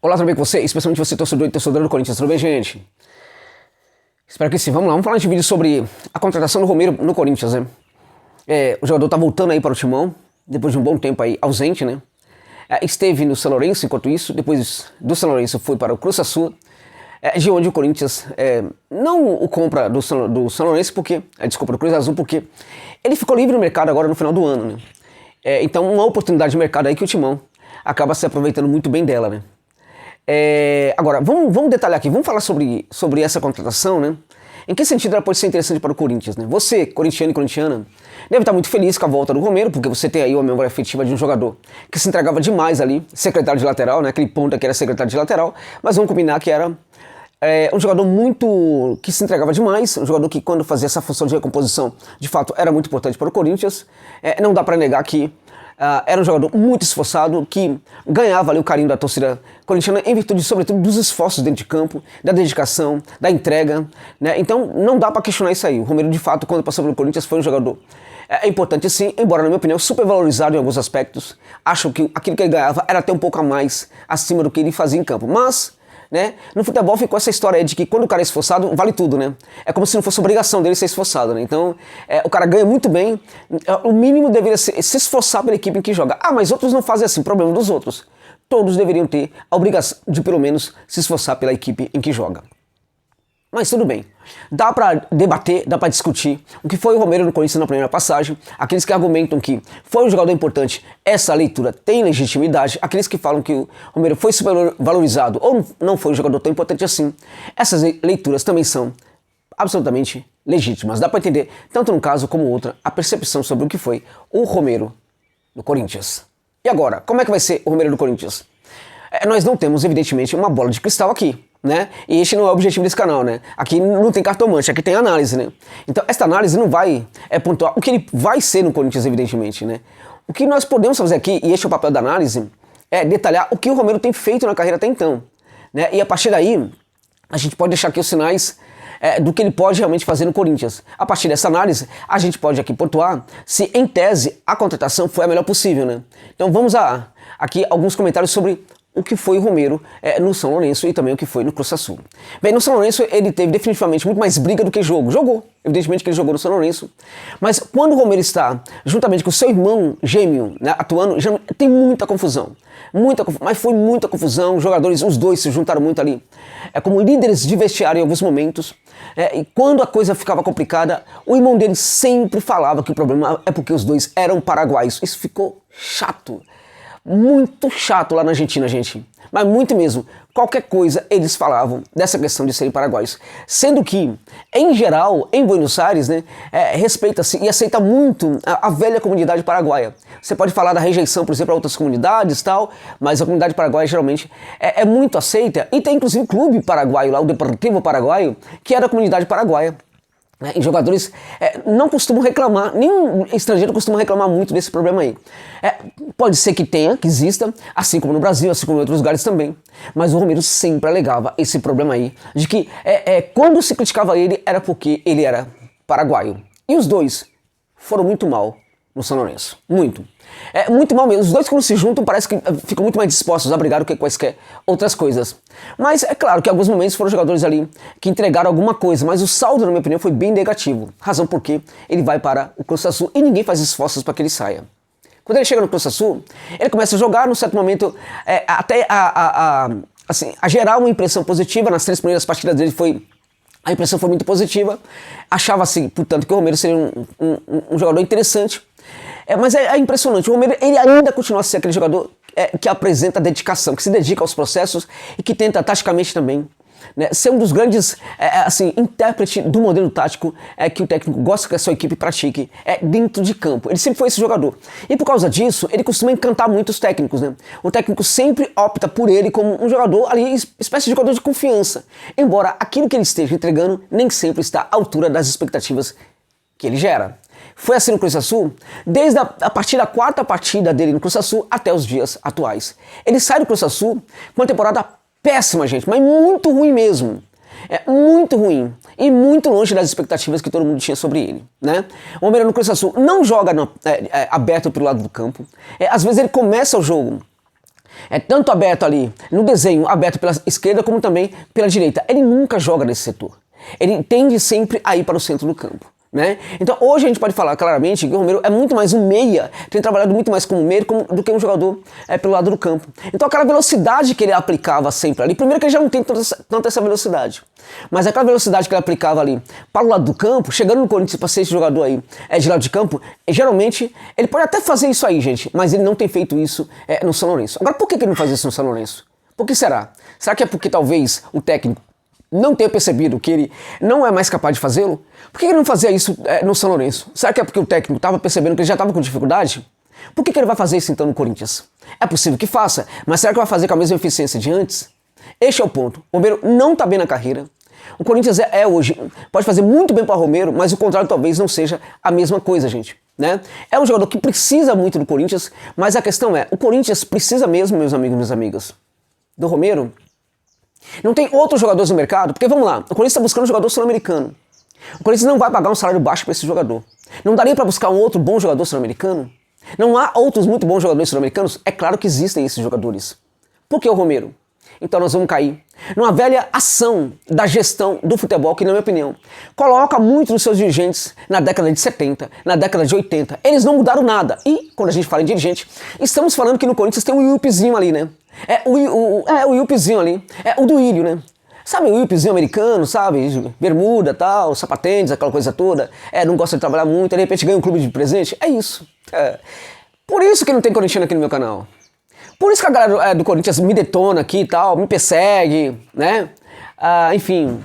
Olá, tudo bem com você? Especialmente você, torcedor e torcedora do Corinthians. Tudo bem, gente? Espero que sim. Vamos lá, vamos falar nesse vídeo sobre a contratação do Romero no Corinthians, né? O jogador tá voltando aí para o timão, depois de um bom tempo aí ausente, né? Esteve no São Lourenço, enquanto isso, depois do São Lourenço foi para o Cruz Azul, de onde o Corinthians não o compra do São Lourenço, porque, desculpa, do Cruz Azul, porque ele ficou livre no mercado agora no final do ano, né? Então, uma oportunidade de mercado aí que o timão acaba se aproveitando muito bem dela, né? Agora, vamos detalhar aqui, vamos falar sobre essa contratação, né? Em que sentido ela pode ser interessante para o Corinthians, né? Você, corintiano e corintiana, deve estar muito feliz com a volta do Romero, porque você tem aí uma memória afetiva de um jogador que se entregava demais ali, secretário de lateral, né? Aquele ponta que era secretário de lateral, mas vamos combinar que era um jogador que se entregava demais, um jogador que quando fazia essa função de recomposição, de fato, era muito importante para o Corinthians. Não dá para negar que era um jogador muito esforçado, que ganhava ali o carinho da torcida corintiana em virtude, sobretudo, dos esforços dentro de campo, da dedicação, da entrega, né? Então não dá para questionar isso aí. O Romero, de fato, quando passou pelo Corinthians, foi um jogador importante sim, embora, na minha opinião, super valorizado em alguns aspectos. Acho que aquilo que ele ganhava era até um pouco a mais acima do que ele fazia em campo, mas né? No futebol ficou essa história aí de que quando o cara é esforçado, vale tudo, né? É como se não fosse obrigação dele ser esforçado, né? Então, o cara ganha muito bem, o mínimo deveria ser se esforçar pela equipe em que joga. Ah, mas outros não fazem assim, problema dos outros. Todos deveriam ter a obrigação de pelo menos se esforçar pela equipe em que joga. Mas tudo bem, dá pra debater, dá pra discutir o que foi o Romero no Corinthians na primeira passagem. Aqueles que argumentam que foi um jogador importante, essa leitura tem legitimidade. Aqueles que falam que o Romero foi supervalorizado ou não foi um jogador tão importante assim, essas leituras também são absolutamente legítimas. Dá pra entender, tanto num caso como outro, a percepção sobre o que foi o Romero no Corinthians. E agora, como é que vai ser o Romero no Corinthians? Nós não temos, evidentemente, uma bola de cristal aqui, né? E este não é o objetivo desse canal, né? Aqui não tem cartomante, aqui tem análise, né? Então, esta análise não vai pontuar o que ele vai ser no Corinthians, evidentemente, né? O que nós podemos fazer aqui, e este é o papel da análise, é detalhar o que o Romero tem feito na carreira até então, né? E a partir daí, a gente pode deixar aqui os sinais do que ele pode realmente fazer no Corinthians. A partir dessa análise, a gente pode aqui pontuar se, em tese, a contratação foi a melhor possível, né? Então, vamos aqui alguns comentários sobre o que foi o Romero no São Lourenço e também o que foi no Cruz Azul. Bem, no São Lourenço ele teve definitivamente muito mais briga do que jogo. Jogou, evidentemente que ele jogou no São Lourenço, mas quando o Romero está juntamente com o seu irmão gêmeo, né, atuando, tem muita confusão. Mas foi muita confusão, os dois se juntaram muito ali como líderes de vestiário em alguns momentos. E quando a coisa ficava complicada, o irmão dele sempre falava que o problema é porque os dois eram paraguaios. Isso ficou chato. Muito chato lá na Argentina, gente. Mas muito mesmo. Qualquer coisa eles falavam dessa questão de serem paraguaios. Sendo que, em geral, em Buenos Aires, né, respeita-se e aceita muito a velha comunidade paraguaia. Você pode falar da rejeição, por exemplo, a outras comunidades e tal, mas a comunidade paraguaia geralmente é muito aceita. E tem inclusive um clube paraguaio lá, o Deportivo Paraguaio, que é da comunidade paraguaia. E jogadores não costumam reclamar, nenhum estrangeiro costuma reclamar muito desse problema aí. Pode ser que exista, assim como no Brasil, assim como em outros lugares também. Mas o Romero sempre alegava esse problema aí, de que quando se criticava ele, era porque ele era paraguaio. E os dois foram muito mal no São Lourenço. Muito. Muito mal mesmo. Os dois, quando se juntam, parece que ficam muito mais dispostos a brigar do que quaisquer outras coisas. Mas é claro que em alguns momentos foram jogadores ali que entregaram alguma coisa, mas o saldo, na minha opinião, foi bem negativo. Razão porque ele vai para o Cruz Azul e ninguém faz esforços para que ele saia. Quando ele chega no Cruz Azul, ele começa a jogar, num certo momento, até a gerar uma impressão positiva. Nas 3 primeiras partidas dele a impressão foi muito positiva. Achava-se, portanto, que o Romero seria um jogador interessante. Mas é impressionante, o Romero ele ainda continua a ser aquele jogador que apresenta dedicação, que se dedica aos processos e que tenta taticamente também, né, ser um dos grandes intérpretes do modelo tático que o técnico gosta que a sua equipe pratique dentro de campo. Ele sempre foi esse jogador. E por causa disso, ele costuma encantar muito os técnicos, né? O técnico sempre opta por ele como um jogador ali, espécie de jogador de confiança. Embora aquilo que ele esteja entregando nem sempre está à altura das expectativas que ele gera. Foi assim no Cruz Azul, desde a partir da 4ª partida dele no Cruz Azul até os dias atuais. Ele sai do Cruz Azul com uma temporada péssima, gente, mas muito ruim mesmo. Muito ruim e muito longe das expectativas que todo mundo tinha sobre ele, né? O Romero no Cruz Azul não joga aberto pelo lado do campo. Às vezes ele começa o jogo É tanto aberto ali, no desenho, aberto pela esquerda como também pela direita. Ele nunca joga nesse setor. Ele tende sempre a ir para o centro do campo. Né? Então hoje a gente pode falar claramente que o Romero é muito mais um meia, tem trabalhado muito mais como meia do que um jogador pelo lado do campo. Então aquela velocidade que ele aplicava sempre ali, primeiro que ele já não tem tanta essa velocidade, mas aquela velocidade que ele aplicava ali para o lado do campo, chegando no Corinthians para ser esse jogador aí de lado de campo, geralmente ele pode até fazer isso aí, gente, mas ele não tem feito isso no São Lourenço. Agora por que ele não faz isso no São Lourenço? Por que será? Será que é porque talvez o técnico não tenha percebido que ele não é mais capaz de fazê-lo? Por que ele não fazia isso no São Lourenço? Será que é porque o técnico estava percebendo que ele já estava com dificuldade? Por que ele vai fazer isso então no Corinthians? É possível que faça, mas será que vai fazer com a mesma eficiência de antes? Este é o ponto. O Romero não está bem na carreira. O Corinthians hoje, pode fazer muito bem para o Romero, mas o contrário talvez não seja a mesma coisa, gente. Né? É um jogador que precisa muito do Corinthians, mas a questão é, o Corinthians precisa mesmo, meus amigos e minhas amigas, do Romero? Não tem outros jogadores no mercado? Porque vamos lá, o Corinthians está buscando um jogador sul-americano. O Corinthians não vai pagar um salário baixo para esse jogador. Não daria para buscar um outro bom jogador sul-americano? Não há outros muito bons jogadores sul-americanos? É claro que existem esses jogadores. Por que o Romero? Então nós vamos cair numa velha ação da gestão do futebol que, na minha opinião, coloca muito dos seus dirigentes na década de 70, na década de 80. Eles não mudaram nada. E, quando a gente fala em dirigente, estamos falando que no Corinthians tem um Iupzinho ali, né? O Iupzinho ali. É o do Ilho, né? Sabe o Iupzinho americano, sabe? Bermuda, tal, sapatênis, aquela coisa toda. Não gosta de trabalhar muito, de repente ganha um clube de presente. É isso. Por isso que não tem corintiano aqui no meu canal. Por isso que a galera do Corinthians me detona aqui e tal, me persegue, né? Enfim,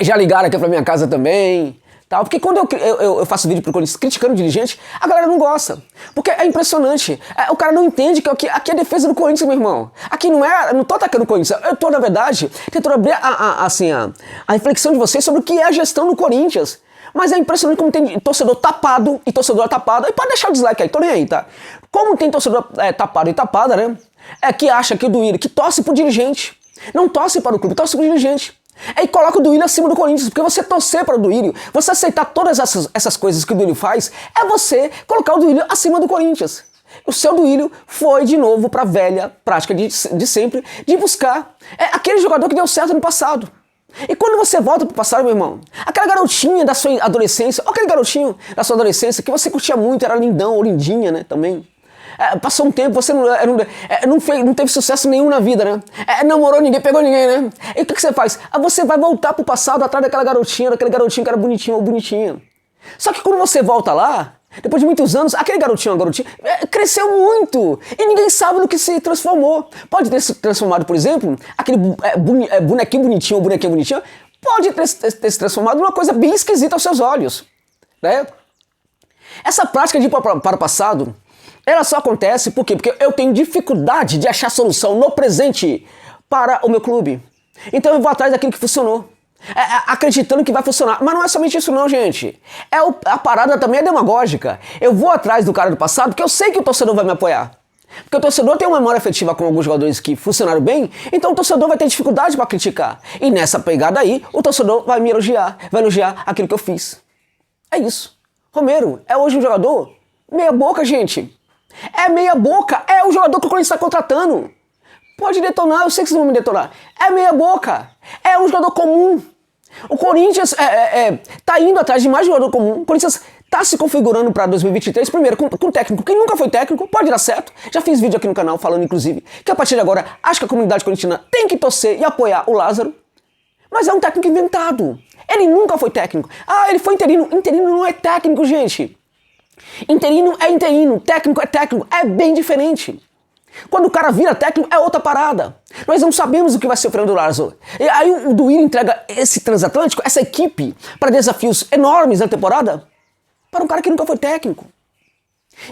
já ligaram aqui pra minha casa também, tal. Porque quando eu faço vídeo pro Corinthians criticando o dirigente, a galera não gosta. Porque é impressionante. O cara não entende que aqui é defesa do Corinthians, meu irmão. Aqui não tô atacando o Corinthians. Eu tô, na verdade, tentando abrir a reflexão de vocês sobre o que é a gestão do Corinthians. Mas é impressionante como tem torcedor tapado e torcedor tapado. E pode deixar o dislike aí, tô nem aí, tá? Como tem torcedor tapado e tapada, né? Que acha que o Duílio, que torce pro dirigente. Não torce para o clube, torce pro dirigente. E coloca o Duílio acima do Corinthians. Porque você torcer para o Duílio, você aceitar todas essas coisas que o Duílio faz, é você colocar o Duílio acima do Corinthians. O seu Duílio foi de novo pra velha prática de sempre, de buscar aquele jogador que deu certo no passado. E quando você volta pro passado, meu irmão, aquela garotinha da sua adolescência, ou aquele garotinho da sua adolescência que você curtia muito, era lindão ou lindinha, né, também. Passou um tempo, você não teve sucesso nenhum na vida, né? Namorou ninguém, pegou ninguém, né? E o que você faz? Você vai voltar pro passado atrás daquela garotinha, daquele garotinho que era bonitinho ou bonitinha. Só que quando você volta lá, depois de muitos anos, aquele garotinho ou garotinha cresceu muito e ninguém sabe no que se transformou. Pode ter se transformado, por exemplo, aquele bonequinho bonitinho ou bonequinha bonitinha, pode ter se transformado numa coisa bem esquisita aos seus olhos, né? Essa prática de ir para o passado, ela só acontece por quê? Porque eu tenho dificuldade de achar solução no presente para o meu clube. Então eu vou atrás daquilo que funcionou. Acreditando que vai funcionar. Mas não é somente isso não, gente. A parada também é demagógica. Eu vou atrás do cara do passado porque eu sei que o torcedor vai me apoiar. Porque o torcedor tem uma memória afetiva com alguns jogadores que funcionaram bem, então o torcedor vai ter dificuldade para criticar. E nessa pegada aí, o torcedor vai me elogiar, vai elogiar aquilo que eu fiz. É isso. Romero é hoje um jogador meia boca, gente. É meia boca. É o jogador que o Corinthians está contratando. Pode detonar, eu sei que vocês vão me detonar. É meia boca. É um jogador comum. O Corinthians tá indo atrás de mais jogador comum. O Corinthians tá se configurando para 2023, primeiro, com técnico. Quem nunca foi técnico, pode dar certo. Já fiz vídeo aqui no canal falando, inclusive, que a partir de agora, acho que a comunidade corintiana tem que torcer e apoiar o Lázaro. Mas é um técnico inventado. Ele nunca foi técnico. Ele foi interino. Interino não é técnico, gente. Interino é interino. Técnico é técnico. É bem diferente. Quando o cara vira técnico, é outra parada. Nós não sabemos o que vai ser o Fernando Lázaro. E aí o Duílio entrega esse transatlântico, essa equipe, para desafios enormes na temporada, para um cara que nunca foi técnico.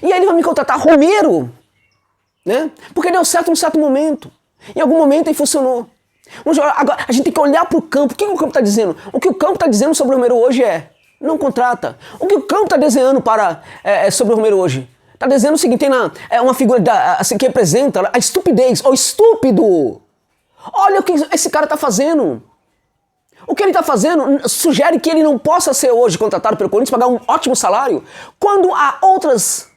E aí ele vai me contratar Romero, né? Porque deu certo num certo momento. Em algum momento ele funcionou. Agora, a gente tem que olhar para o campo. O que o campo está dizendo? O que o campo está dizendo sobre o Romero hoje não contrata. O que o campo está desenhando sobre o Romero hoje? Está dizendo o seguinte, tem uma figura assim, que representa a estupidez, o estúpido. Olha o que esse cara está fazendo. O que ele está fazendo sugere que ele não possa ser hoje contratado pelo Corinthians, pagar um ótimo salário, quando há outras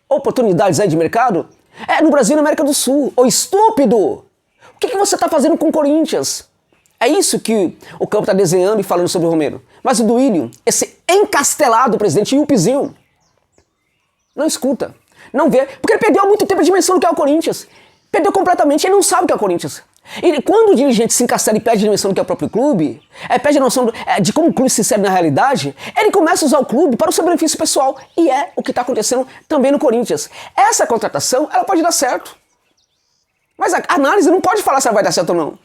oportunidades aí de mercado É no Brasil e na América do Sul. Ô estúpido! O que você tá fazendo com o Corinthians? É isso que o Campo tá desenhando e falando sobre o Romero. Mas o Duílio, esse encastelado presidente Yupizinho, não escuta, não vê, porque ele perdeu há muito tempo a dimensão do que é o Corinthians. Perdeu completamente, ele não sabe o que é o Corinthians. E quando o dirigente se encastela e perde a dimensão do que é o próprio clube, perde a noção de como o clube se insere na realidade, ele começa a usar o clube para o seu benefício pessoal. E é o que está acontecendo também no Corinthians. Essa contratação, ela pode dar certo. Mas a análise não pode falar se ela vai dar certo ou não.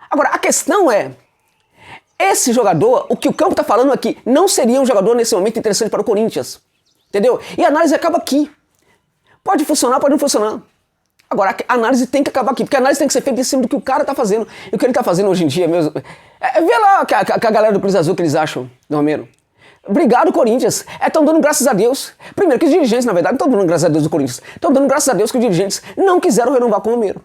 Agora, a questão é, esse jogador, o que o Campo está falando aqui, não seria um jogador nesse momento interessante para o Corinthians. Entendeu? E a análise acaba aqui. Pode funcionar, pode não funcionar. Agora, a análise tem que acabar aqui, porque a análise tem que ser feita em cima do que o cara tá fazendo. E o que ele tá fazendo hoje em dia mesmo. Vê lá com a galera do Cruz Azul que eles acham do Romero. Obrigado, Corinthians. Estão dando graças a Deus. Primeiro que os dirigentes, na verdade, não estão dando graças a Deus do Corinthians. Estão dando graças a Deus que os dirigentes não quiseram renovar com o Romero.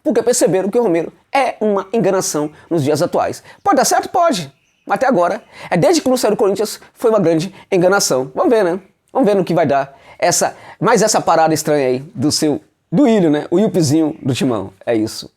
Porque perceberam que o Romero é uma enganação nos dias atuais. Pode dar certo? Pode. Mas até agora, desde que não saiu do Corinthians, foi uma grande enganação. Vamos ver, né? Vamos ver no que vai dar mais essa parada estranha aí do Duílio, né? O Yupizinho do Timão. É isso.